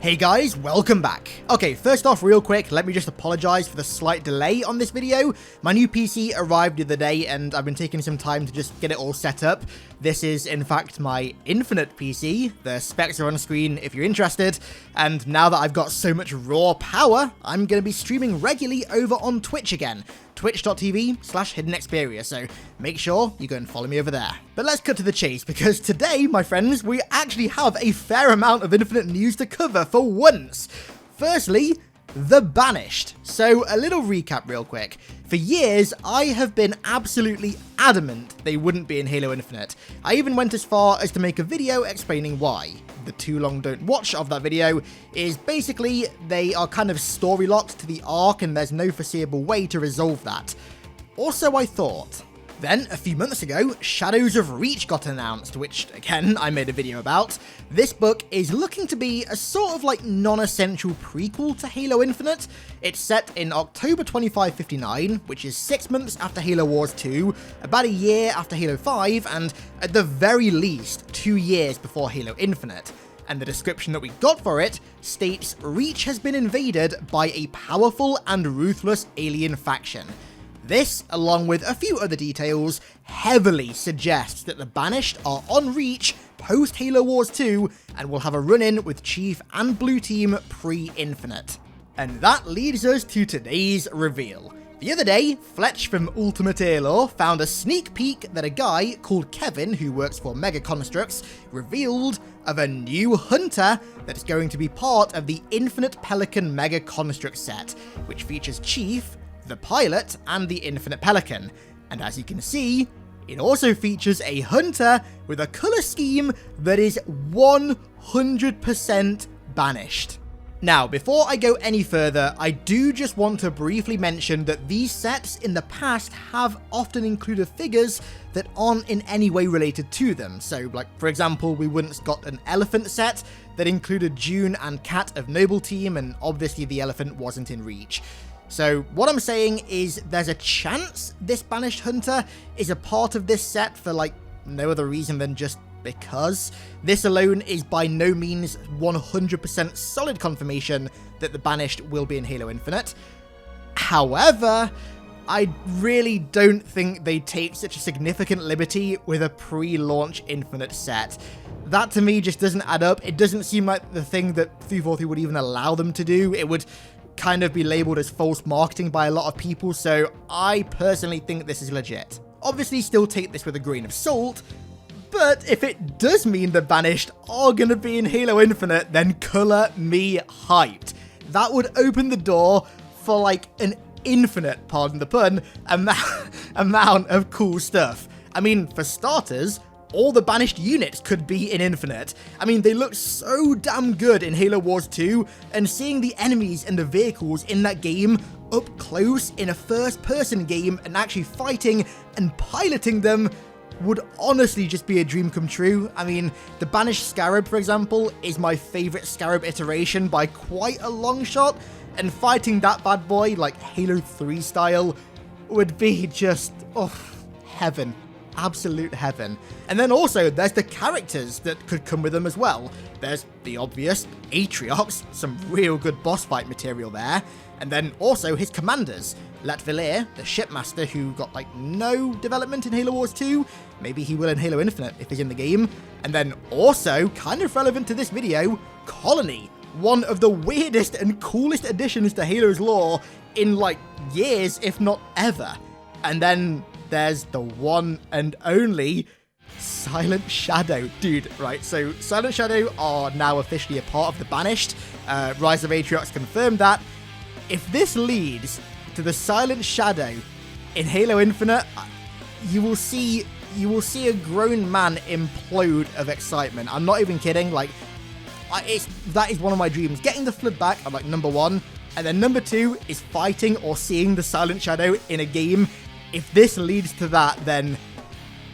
Hey guys, welcome back. Okay, first off, real quick, let me just apologize for the slight delay on this video. My new PC arrived the other day and I've been taking some time to just get it all set up. This is, in fact, my Infinite PC. The specs are on screen if you're interested. And now that I've got so much raw power, I'm going to be streaming regularly over on Twitch again. Twitch.tv/HiddenXperia, so make sure you go and follow me over there. But let's cut to the chase, because today, my friends, we actually have a fair amount of Infinite news to cover for once. Firstly, The Banished. So a little recap real quick. For years, I have been absolutely adamant they wouldn't be in Halo Infinite. I even went as far as to make a video explaining why. The too long don't watch of that video is basically they are kind of story locked to the arc and there's no foreseeable way to resolve that. Also, I thought. Then, a few months ago, Shadows of Reach got announced, which, again, I made a video about. This book is looking to be a sort of like non-essential prequel to Halo Infinite. It's set in October 2559, which is 6 months after Halo Wars 2, about a year after Halo 5, and at the very least, 2 years before Halo Infinite. And the description that we got for it states, Reach has been invaded by a powerful and ruthless alien faction. This, along with a few other details, heavily suggests that the Banished are on Reach post-Halo Wars 2 and will have a run-in with Chief and Blue Team pre-Infinite. And that leads us to today's reveal. The other day, Fletch from Ultimate Airlaw found a sneak peek that a guy called Kevin, who works for Mega Constructs, revealed of a new hunter that's going to be part of the Infinite Pelican Mega Construct set, which features Chief, the pilot, and the Infinite Pelican. And as you can see, it also features a hunter with a colour scheme that is 100% banished. Now, before I go any further, I do just want to briefly mention that these sets in the past have often included figures that aren't in any way related to them. So, like, for example, we once got an elephant set that included June and Cat of Noble Team, and obviously the elephant wasn't in Reach. So what I'm saying is there's a chance this Banished Hunter is a part of this set for like no other reason than just because. This alone is by no means 100% solid confirmation that the Banished will be in Halo Infinite. However, I really don't think they take such a significant liberty with a pre-launch Infinite set. That to me just doesn't add up. It doesn't seem like the thing that 343 would even allow them to do. It would kind of be labeled as false marketing by a lot of people, so I personally think this is legit. Obviously, still take this with a grain of salt, but if it does mean the Banished are gonna be in Halo Infinite, then colour me hyped. That would open the door for like an infinite, pardon the pun, amount of cool stuff. I mean, for starters, all the Banished units could be in Infinite. I mean, they look so damn good in Halo Wars 2, and seeing the enemies and the vehicles in that game up close in a first-person game and actually fighting and piloting them would honestly just be a dream come true. I mean, the Banished Scarab, for example, is my favourite Scarab iteration by quite a long shot, and fighting that bad boy, like Halo 3 style, would be just, oh, heaven. Absolute heaven. And then also there's the characters that could come with them as well. There's the obvious Atriox, some real good boss fight material there, and then also his commanders, Latvelir, the shipmaster who got like no development in Halo Wars 2, maybe he will in Halo Infinite if he's in the game, and then also, kind of relevant to this video, Colony, one of the weirdest and coolest additions to Halo's lore in like years, if not ever. And then there's the one and only Silent Shadow. Dude, right, so Silent Shadow are now officially a part of the Banished. Rise of Atriox confirmed that. If this leads to the Silent Shadow in Halo Infinite, you will see a grown man implode of excitement. I'm not even kidding. Like, that is one of my dreams. Getting the Flood back, I'm like, number one. And then number two is fighting or seeing the Silent Shadow in a game. If this leads to that, then,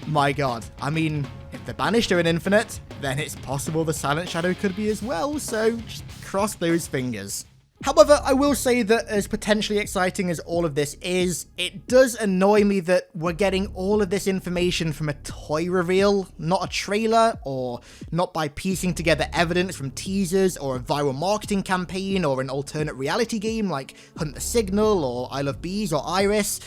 my god. I mean, if the Banished are in Infinite, then it's possible the Silent Shadow could be as well, so just cross those fingers. However, I will say that as potentially exciting as all of this is, it does annoy me that we're getting all of this information from a toy reveal, not a trailer, or not by piecing together evidence from teasers or a viral marketing campaign or an alternate reality game like Hunt the Signal or I Love Bees or Iris.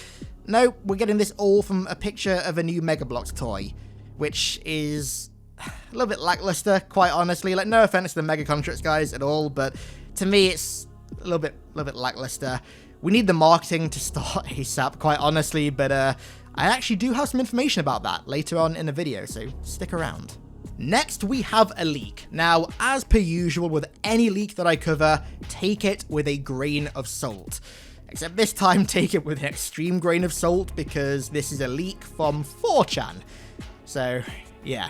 No, we're getting this all from a picture of a new Mega Bloks toy, which is a little bit lackluster, quite honestly. Like, no offense to the Mega Constructs guys at all, but to me it's a little bit lackluster. We need the marketing to start ASAP, quite honestly, but I actually do have some information about that later on in the video, so stick around. Next, we have a leak. Now, as per usual with any leak that I cover, take it with a grain of salt. Except this time, take it with an extreme grain of salt, because this is a leak from 4chan. So, yeah.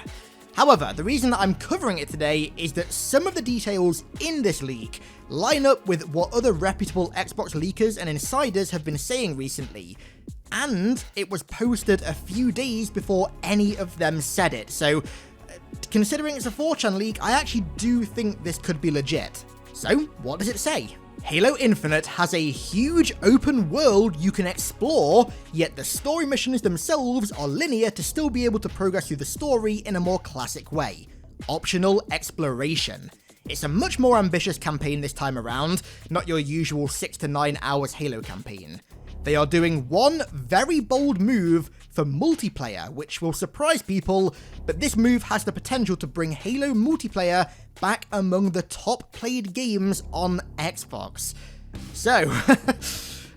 However, the reason that I'm covering it today is that some of the details in this leak line up with what other reputable Xbox leakers and insiders have been saying recently, and it was posted a few days before any of them said it, so considering it's a 4chan leak, I actually do think this could be legit. So, what does it say? Halo Infinite has a huge open world you can explore, yet the story missions themselves are linear to still be able to progress through the story in a more classic way. Optional exploration. It's a much more ambitious campaign this time around, not your usual 6 to 9 hours Halo campaign. They are doing one very bold move for multiplayer, which will surprise people, but this move has the potential to bring Halo multiplayer back among the top played games on Xbox. So,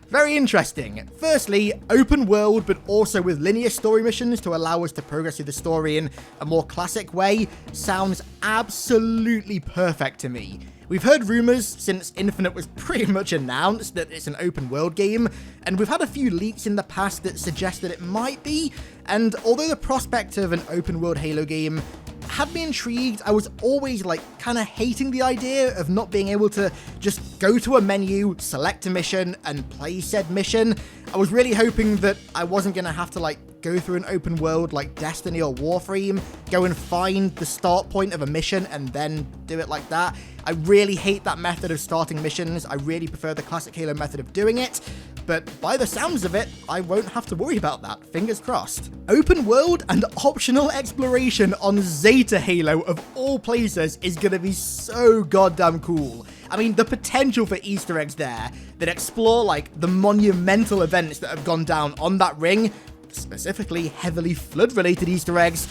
very interesting. Firstly, open world, but also with linear story missions to allow us to progress through the story in a more classic way, sounds absolutely perfect to me. We've heard rumours since Infinite was pretty much announced that it's an open world game, and we've had a few leaks in the past that suggest that it might be, and although the prospect of an open world Halo game had me intrigued, I was always kind of hating the idea of not being able to just go to a menu, select a mission, and play said mission. I was really hoping that I wasn't going to have to go through an open world like Destiny or Warframe, go and find the start point of a mission and then do it like that. I really hate that method of starting missions. I really prefer the classic Halo method of doing it, but by the sounds of it, I won't have to worry about that, fingers crossed. Open world and optional exploration on Zeta Halo of all places is gonna be so goddamn cool. I mean, the potential for Easter eggs there that explore the monumental events that have gone down on that ring, specifically heavily flood-related Easter eggs,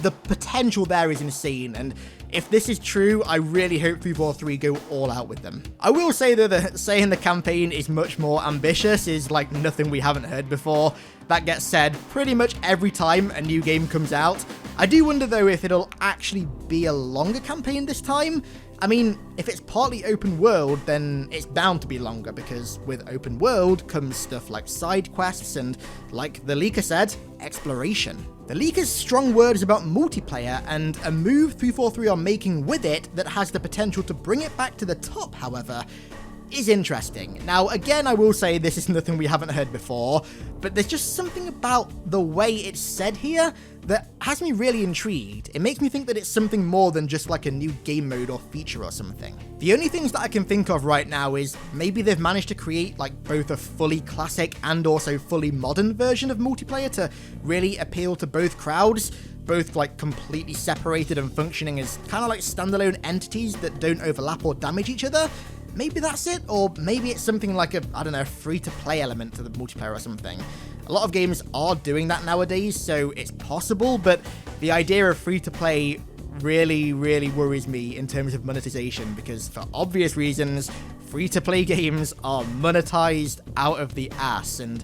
the potential there is insane, and if this is true, I really hope 343 go all out with them. I will say that saying the campaign is much more ambitious is like nothing we haven't heard before. That gets said pretty much every time a new game comes out. I do wonder though if it'll actually be a longer campaign this time. I mean, if it's partly open world, then it's bound to be longer, because with open world comes stuff like side quests and, like the leaker said, exploration. The leaker's strong words about multiplayer and a move 343 are making with it that has the potential to bring it back to the top, however, is interesting. Now, again, I will say this is nothing we haven't heard before, but there's just something about the way it's said here that has me really intrigued. It makes me think that it's something more than just a new game mode or feature or something. The only things that I can think of right now is maybe they've managed to create both a fully classic and also fully modern version of multiplayer to really appeal to both crowds, both completely separated and functioning as kind of standalone entities that don't overlap or damage each other. Maybe that's it, or maybe it's something like a free-to-play element to the multiplayer or something. A lot of games are doing that nowadays, so it's possible, but the idea of free-to-play really worries me in terms of monetization, because for obvious reasons, free-to-play games are monetized out of the ass, and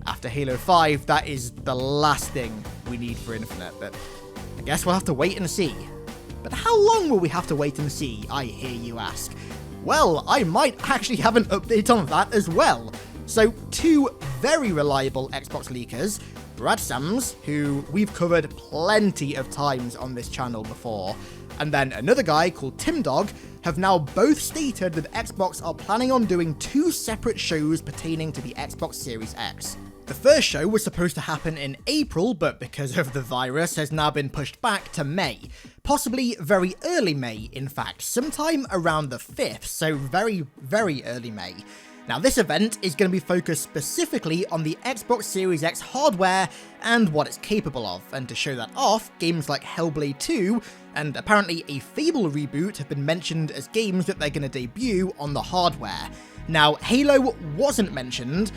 after Halo 5, that is the last thing we need for Infinite, but I guess we'll have to wait and see. But how long will we have to wait and see, I hear you ask? Well, I might actually have an update on that as well. So, two very reliable Xbox leakers, Brad Sams, who we've covered plenty of times on this channel before, and then another guy called Tim Dog, have now both stated that Xbox are planning on doing two separate shows pertaining to the Xbox Series X. The first show was supposed to happen in April, but because of the virus has now been pushed back to May. Possibly very early May, in fact, sometime around the 5th, so very, very early May. Now this event is going to be focused specifically on the Xbox Series X hardware and what it's capable of, and to show that off, games like Hellblade 2 and apparently a Fable reboot have been mentioned as games that they're going to debut on the hardware. Now Halo wasn't mentioned,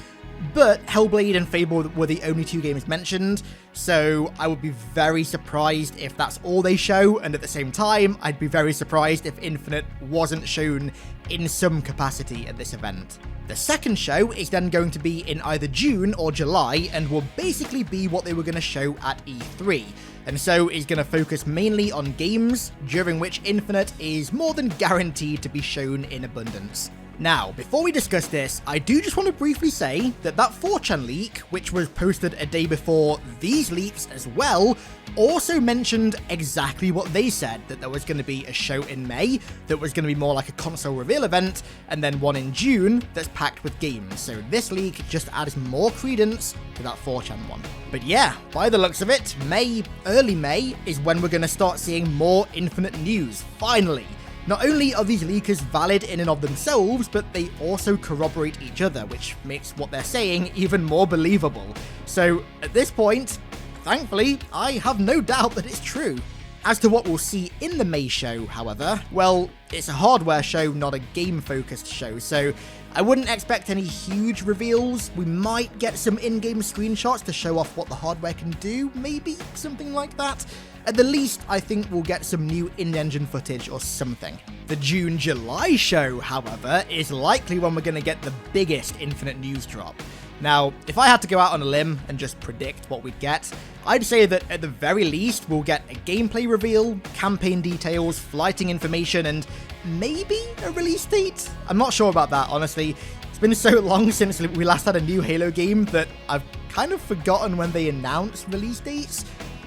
but Hellblade and Fable were the only two games mentioned, so I would be very surprised if that's all they show, and at the same time, I'd be very surprised if Infinite wasn't shown in some capacity at this event. The second show is then going to be in either June or July, and will basically be what they were going to show at E3, and so is going to focus mainly on games, during which Infinite is more than guaranteed to be shown in abundance. Now, before we discuss this, I do just want to briefly say that 4chan leak, which was posted a day before these leaks as well, also mentioned exactly what they said, that there was going to be a show in May that was going to be more like a console reveal event, and then one in June that's packed with games, so this leak just adds more credence to that 4chan one. But yeah, by the looks of it, May, early May, is when we're going to start seeing more Infinite news, finally. Not only are these leakers valid in and of themselves, but they also corroborate each other, which makes what they're saying even more believable. So, at this point, thankfully, I have no doubt that it's true. As to what we'll see in the May show, however, well, it's a hardware show, not a game-focused show, so I wouldn't expect any huge reveals. We might get some in-game screenshots to show off what the hardware can do, maybe something like that. At the least, I think we'll get some new in-engine footage or something. The June-July show, however, is likely when we're going to get the biggest Infinite news drop. Now, if I had to go out on a limb and just predict what we'd get, I'd say that at the very least we'll get a gameplay reveal, campaign details, flighting information, and maybe a release date? I'm not sure about that, honestly. It's been so long since we last had a new Halo game that I've kind of forgotten when they announced release dates.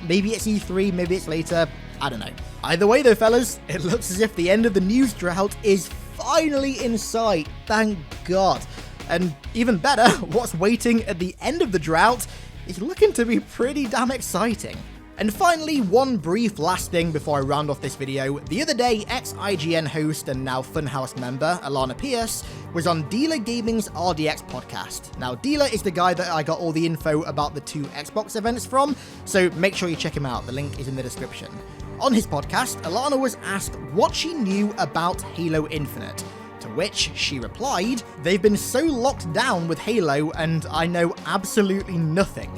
Maybe it's E3, maybe it's later, I don't know. Either way though, fellas, it looks as if the end of the news drought is finally in sight, thank God. And even better, what's waiting at the end of the drought is looking to be pretty damn exciting. And finally, one brief last thing before I round off this video. The other day, ex-IGN host and now Funhouse member, Alana Pierce, was on Dealer Gaming's RDX podcast. Now, Dealer is the guy that I got all the info about the two Xbox events from, so make sure you check him out, the link is in the description. On his podcast, Alana was asked what she knew about Halo Infinite, to which she replied, "They've been so locked down with Halo and I know absolutely nothing."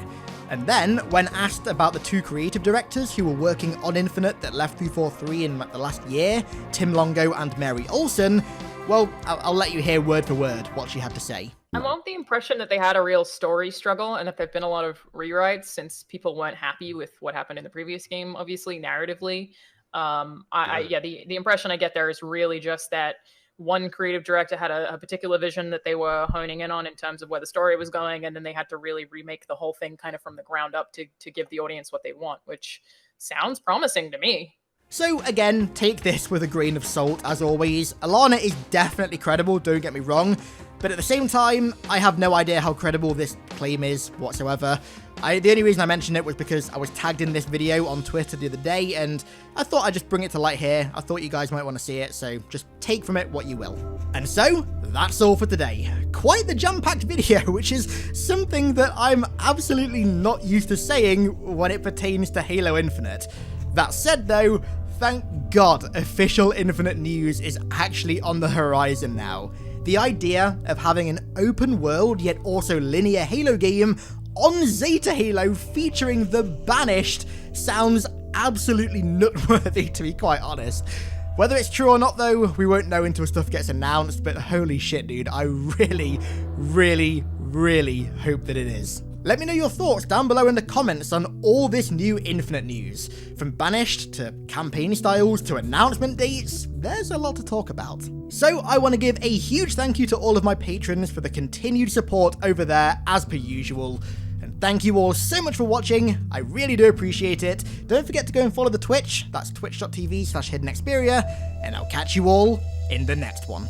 And then, when asked about the two creative directors who were working on Infinite that left 343 in the last year, Tim Longo and Mary Olsen, well, I'll let you hear word for word what she had to say. I'm of the impression that they had a real story struggle and that there have been a lot of rewrites since people weren't happy with what happened in the previous game, obviously, narratively. The impression I get there is really just that one creative director had a particular vision that they were honing in on in terms of where the story was going, and then they had to really remake the whole thing kind of from the ground up to give the audience what they want, which sounds promising to me. So again, take this with a grain of salt, as always. Alana is definitely credible, don't get me wrong, but at the same time, I have no idea how credible this claim is whatsoever. The only reason I mentioned it was because I was tagged in this video on Twitter the other day, and I thought I'd just bring it to light here. I thought you guys might want to see it, so just take from it what you will. And so, that's all for today. Quite the jam-packed video, which is something that I'm absolutely not used to saying when it pertains to Halo Infinite. That said though, thank God official Infinite news is actually on the horizon now. The idea of having an open world yet also linear Halo game on Zeta Halo featuring the Banished sounds absolutely nutworthy, to be quite honest. Whether it's true or not though, we won't know until stuff gets announced, but holy shit dude, I really, really, really hope that it is. Let me know your thoughts down below in the comments on all this new Infinite news. From Banished to campaign styles to announcement dates, there's a lot to talk about. So I want to give a huge thank you to all of my patrons for the continued support over there as per usual. And thank you all so much for watching, I really do appreciate it. Don't forget to go and follow the Twitch, that's twitch.tv/hiddenxperia, and I'll catch you all in the next one.